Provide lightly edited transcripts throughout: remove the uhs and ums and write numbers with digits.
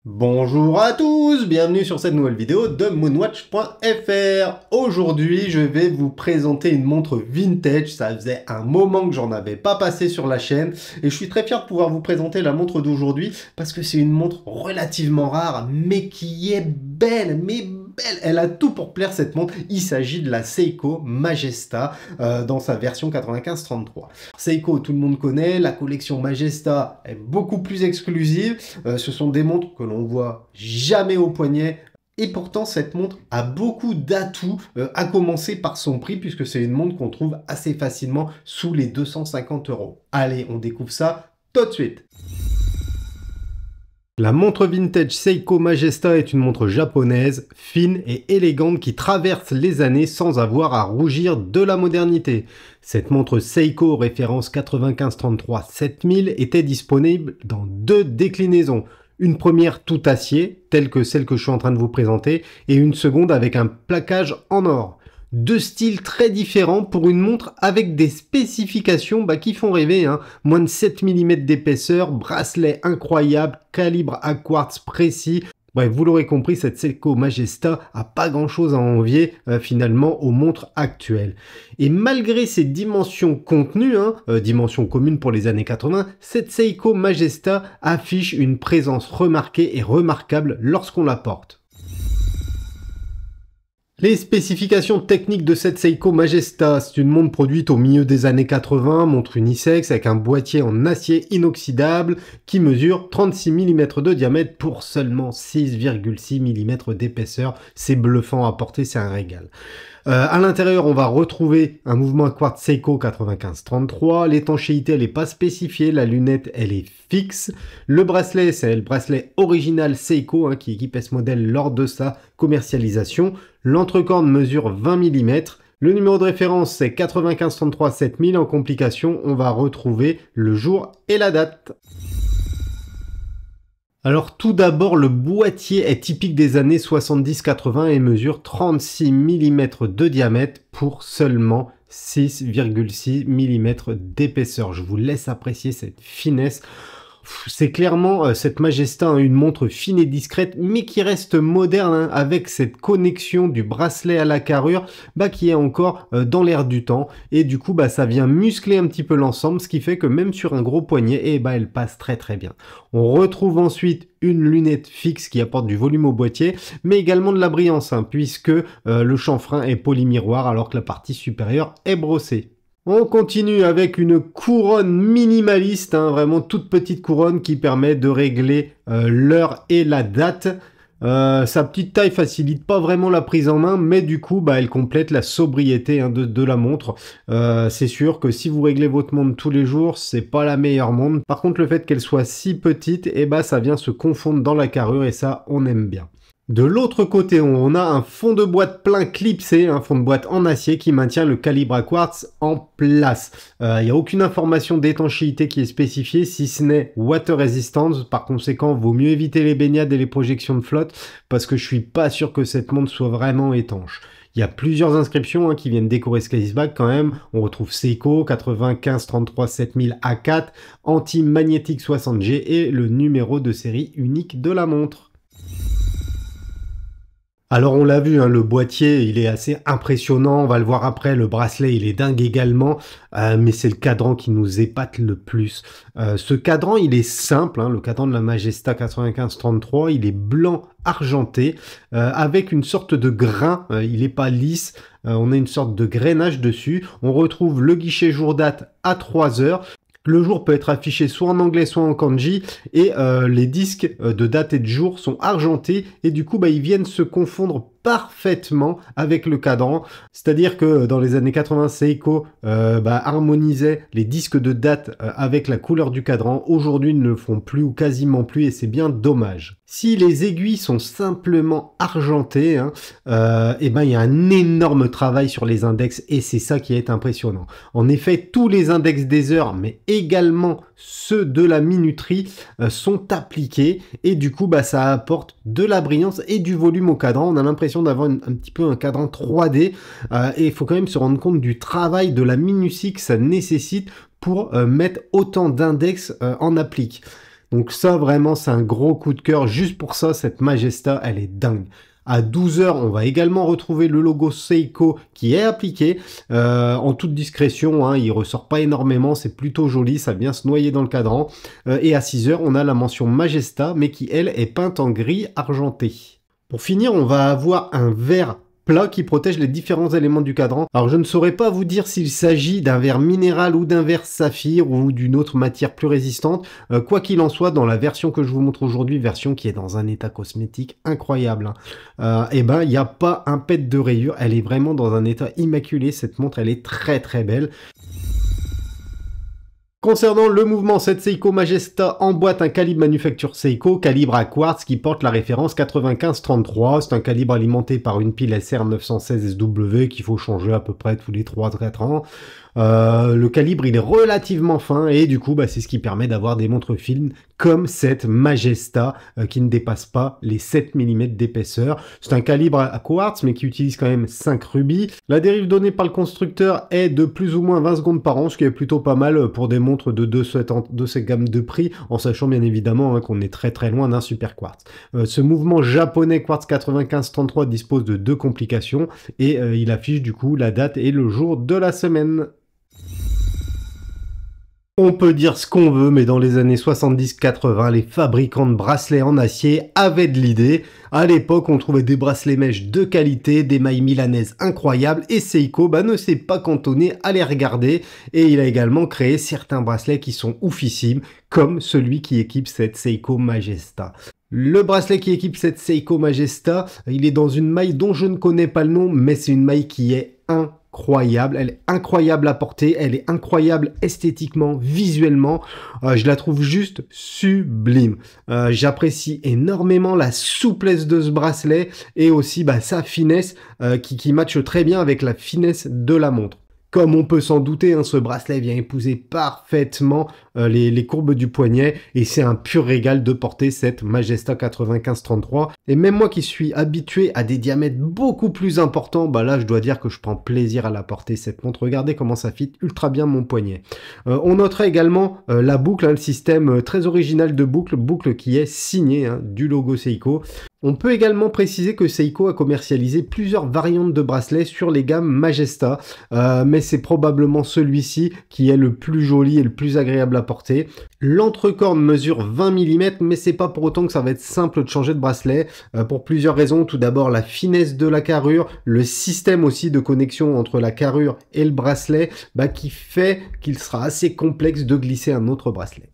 Bonjour à tous, bienvenue sur cette nouvelle vidéo de moonwatch.fr. Aujourd'hui, je vais vous présenter une montre vintage. Ça faisait un moment que j'en avais pas passé sur la chaîne et je suis très fier de pouvoir vous présenter la montre d'aujourd'hui parce que c'est une montre relativement rare mais qui est belle, elle a tout pour plaire cette montre. Il s'agit de la Seiko Majesta dans sa version 95-33. Seiko, tout le monde connaît, la collection Majesta est beaucoup plus exclusive. Ce sont des montres que l'on voit jamais au poignet. Et pourtant, cette montre a beaucoup d'atouts, à commencer par son prix, puisque c'est une montre qu'on trouve assez facilement sous les 250 €. Allez, on découvre ça tout de suite. La montre vintage Seiko Majesta est une montre japonaise, fine et élégante qui traverse les années sans avoir à rougir de la modernité. Cette montre Seiko référence 95-33-7000 était disponible dans deux déclinaisons. Une première tout acier, telle que celle que je suis en train de vous présenter, et une seconde avec un plaquage en or. Deux styles très différents pour une montre avec des spécifications qui font rêver. Moins de 7 mm d'épaisseur, bracelet incroyable, calibre à quartz précis. Bref, vous l'aurez compris, cette Seiko Majesta a pas grand chose à envier finalement aux montres actuelles. Et malgré ses dimensions contenues, dimensions communes pour les années 80, cette Seiko Majesta affiche une présence remarquée et remarquable lorsqu'on la porte. Les spécifications techniques de cette Seiko Majesta, c'est une montre produite au milieu des années 80, montre unisexe avec un boîtier en acier inoxydable qui mesure 36 mm de diamètre pour seulement 6,6 mm d'épaisseur. C'est bluffant à porter, c'est un régal. À l'intérieur, on va retrouver un mouvement à quartz Seiko 95-33. L'étanchéité, elle n'est pas spécifiée. La lunette, elle est fixe. Le bracelet, c'est le bracelet original Seiko qui équipait ce modèle lors de sa commercialisation. L'entrecorne mesure 20 mm. Le numéro de référence, c'est 95-33-7000. En complication, on va retrouver le jour et la date. Alors tout d'abord, le boîtier est typique des années 70-80 et mesure 36 mm de diamètre pour seulement 6,6 mm d'épaisseur. Je vous laisse apprécier cette finesse. C'est clairement cette Majesta, une montre fine et discrète, mais qui reste moderne, avec cette connexion du bracelet à la carrure, qui est encore dans l'air du temps. Et du coup, ça vient muscler un petit peu l'ensemble, ce qui fait que même sur un gros poignet, elle passe très très bien. On retrouve ensuite une lunette fixe qui apporte du volume au boîtier, mais également de la brillance, puisque le chanfrein est polymiroir, alors que la partie supérieure est brossée. On continue avec une couronne minimaliste, vraiment toute petite couronne qui permet de régler l'heure et la date. Sa petite taille facilite pas vraiment la prise en main, mais du coup, elle complète la sobriété de la montre. C'est sûr que si vous réglez votre montre tous les jours, c'est pas la meilleure montre. Par contre, le fait qu'elle soit si petite, ça vient se confondre dans la carrure et ça, on aime bien. De l'autre côté, on a un fond de boîte plein clipsé, un fond de boîte en acier qui maintient le calibre à quartz en place. Il n'y a aucune information d'étanchéité qui est spécifiée, si ce n'est water resistance. Par conséquent, vaut mieux éviter les baignades et les projections de flotte parce que je suis pas sûr que cette montre soit vraiment étanche. Il y a plusieurs inscriptions qui viennent décorer ce caseback quand même. On retrouve Seiko 95-33-7000 A4, anti-magnétique 60G et le numéro de série unique de la montre. Alors on l'a vu, le boîtier il est assez impressionnant, on va le voir après, le bracelet il est dingue également, mais c'est le cadran qui nous épate le plus. Ce cadran il est simple, le cadran de la Majesta 95-33, il est blanc argenté, avec une sorte de grain, il n'est pas lisse, on a une sorte de grainage dessus, on retrouve le guichet jour date à 3 heures. Le jour peut être affiché soit en anglais soit en kanji et les disques de date et de jour sont argentés et du coup ils viennent se confondre parfaitement avec le cadran. C'est-à-dire que dans les années 80, Seiko harmonisait les disques de date avec la couleur du cadran. Aujourd'hui, ils ne le font plus ou quasiment plus et c'est bien dommage. Si les aiguilles sont simplement argentées, il y a un énorme travail sur les index et c'est ça qui est impressionnant. En effet, tous les index des heures, mais également ceux de la minuterie sont appliqués et du coup ça apporte de la brillance et du volume au cadran. On a l'impression d'avoir un petit peu un cadran 3D et il faut quand même se rendre compte du travail, de la minutie que ça nécessite pour mettre autant d'index en applique. Donc ça, vraiment, c'est un gros coup de cœur. Juste pour ça, cette Majesta, elle est dingue. À 12 heures, on va également retrouver le logo Seiko qui est appliqué en toute discrétion, hein, il ressort pas énormément, c'est plutôt joli, ça vient se noyer dans le cadran. Et à 6 heures, on a la mention Majesta, mais qui, elle, est peinte en gris argenté. Pour finir, on va avoir un verre plat qui protège les différents éléments du cadran. Alors je ne saurais pas vous dire s'il s'agit d'un verre minéral ou d'un verre saphir ou d'une autre matière plus résistante. Quoi qu'il en soit, dans la version que je vous montre aujourd'hui, version qui est dans un état cosmétique incroyable, hein, et ben il n'y a pas un pet de rayure, elle est vraiment dans un état immaculé, cette montre elle est très très belle. Concernant le mouvement, cette Seiko Majesta emboîte un calibre manufacture Seiko, calibre à quartz qui porte la référence 9533. C'est un calibre alimenté par une pile SR 916 SW qu'il faut changer à peu près tous les 3-4 ans. Le calibre il est relativement fin et du coup c'est ce qui permet d'avoir des montres fines comme cette Majesta qui ne dépasse pas les 7 mm d'épaisseur. C'est un calibre à quartz mais qui utilise quand même 5 rubis. La dérive donnée par le constructeur est de plus ou moins 20 secondes par an, ce qui est plutôt pas mal pour des montres de cette gamme de prix, en sachant bien évidemment hein, qu'on est très très loin d'un super quartz. Ce mouvement japonais quartz 9533 dispose de 2 complications et il affiche du coup la date et le jour de la semaine. On peut dire ce qu'on veut, mais dans les années 70-80, les fabricants de bracelets en acier avaient de l'idée. À l'époque, on trouvait des bracelets mèches de qualité, des mailles milanaises incroyables, et Seiko ne s'est pas cantonné à les regarder, et il a également créé certains bracelets qui sont oufissimes, comme celui qui équipe cette Seiko Majesta. Le bracelet qui équipe cette Seiko Majesta, il est dans une maille dont je ne connais pas le nom, mais c'est une maille qui est incroyable, elle est incroyable à porter, elle est incroyable esthétiquement, visuellement, je la trouve juste sublime. J'apprécie énormément la souplesse de ce bracelet et aussi sa finesse qui matche très bien avec la finesse de la montre. Comme on peut s'en douter, hein, ce bracelet vient épouser parfaitement les courbes du poignet et c'est un pur régal de porter cette Majesta 9533. Et même moi qui suis habitué à des diamètres beaucoup plus importants, là je dois dire que je prends plaisir à la porter cette montre. Regardez comment ça fit ultra bien mon poignet. On notera également la boucle, hein, le système très original de boucle qui est signé hein, du logo Seiko. On peut également préciser que Seiko a commercialisé plusieurs variantes de bracelets sur les gammes Majesta, mais c'est probablement celui-ci qui est le plus joli et le plus agréable à porter. L'entrecorne mesure 20 mm, mais c'est pas pour autant que ça va être simple de changer de bracelet, pour plusieurs raisons. Tout d'abord, la finesse de la carrure, le système aussi de connexion entre la carrure et le bracelet, qui fait qu'il sera assez complexe de glisser un autre bracelet.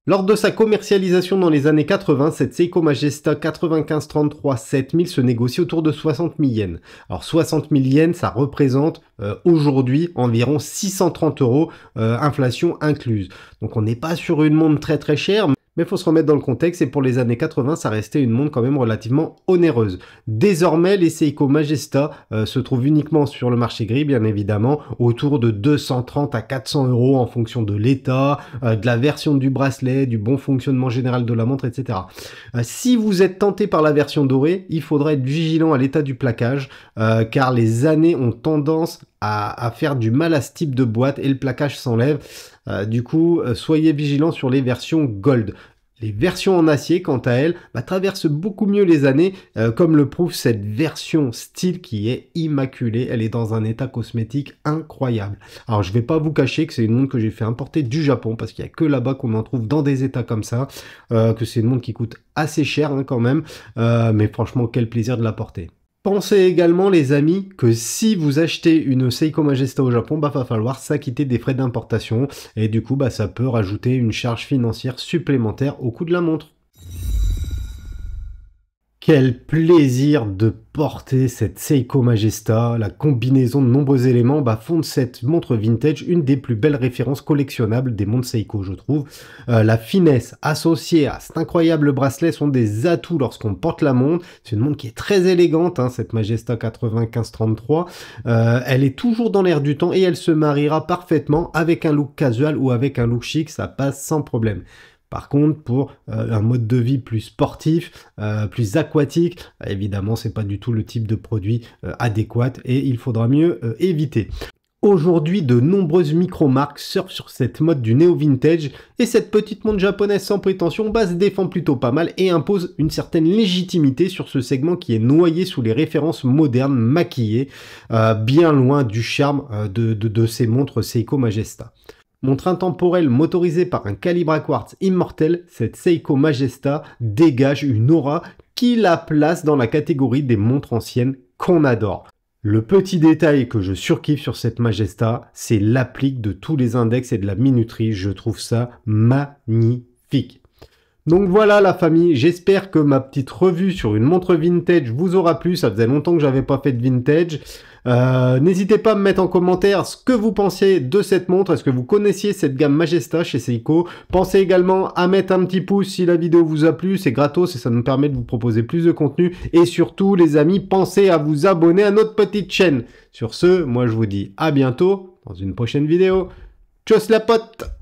Lors de sa commercialisation dans les années 80, cette Seiko Majesta 9533 7000 se négocie autour de 60 000 yens. Alors 60 000 yens, ça représente aujourd'hui environ 630 €, inflation incluse. Donc on n'est pas sur une montre très très chère, mais il faut se remettre dans le contexte et pour les années 80, ça restait une montre quand même relativement onéreuse. Désormais, les Seiko Majesta se trouvent uniquement sur le marché gris, bien évidemment, autour de 230 à 400 € en fonction de l'état, de la version du bracelet, du bon fonctionnement général de la montre, etc. Si vous êtes tenté par la version dorée, il faudra être vigilant à l'état du plaquage, car les années ont tendance à faire du mal à ce type de boîte et le plaquage s'enlève. Du coup, soyez vigilants sur les versions Gold. Les versions en acier, quant à elles, traversent beaucoup mieux les années, comme le prouve cette version style qui est immaculée. Elle est dans un état cosmétique incroyable. Alors, je vais pas vous cacher que c'est une montre que j'ai fait importer du Japon, parce qu'il n'y a que là-bas qu'on en trouve dans des états comme ça, que c'est une montre qui coûte assez cher hein, quand même, mais franchement, quel plaisir de la porter. Pensez également les amis que si vous achetez une Seiko Majesta au Japon, va falloir s'acquitter des frais d'importation et du coup ça peut rajouter une charge financière supplémentaire au coût de la montre. Quel plaisir de porter cette Seiko Majesta, la combinaison de nombreux éléments font de cette montre vintage une des plus belles références collectionnables des montres Seiko je trouve. La finesse associée à cet incroyable bracelet sont des atouts lorsqu'on porte la montre. C'est une montre qui est très élégante, hein, cette Majesta 9533. Elle est toujours dans l'air du temps et elle se mariera parfaitement avec un look casual ou avec un look chic, ça passe sans problème. Par contre, pour un mode de vie plus sportif, plus aquatique, évidemment, c'est pas du tout le type de produit adéquat et il faudra mieux éviter. Aujourd'hui, de nombreuses micro-marques surfent sur cette mode du néo-vintage et cette petite montre japonaise sans prétention se défend plutôt pas mal et impose une certaine légitimité sur ce segment qui est noyé sous les références modernes maquillées, bien loin du charme de ces montres Seiko Majesta. Montre intemporelle motorisée par un calibre à quartz immortel, cette Seiko Majesta dégage une aura qui la place dans la catégorie des montres anciennes qu'on adore. Le petit détail que je surkiffe sur cette Majesta, c'est l'applique de tous les index et de la minuterie. Je trouve ça magnifique. Donc voilà la famille, j'espère que ma petite revue sur une montre vintage vous aura plu. Ça faisait longtemps que j'avais pas fait de vintage. N'hésitez pas à me mettre en commentaire ce que vous pensiez de cette montre. Est-ce que vous connaissiez cette gamme Majesta chez Seiko? Pensez également à mettre un petit pouce si la vidéo vous a plu, c'est gratos et ça nous permet de vous proposer plus de contenu. Et surtout les amis, pensez à vous abonner à notre petite chaîne. Sur ce, moi je vous dis à bientôt dans une prochaine vidéo. Tchuss la pote!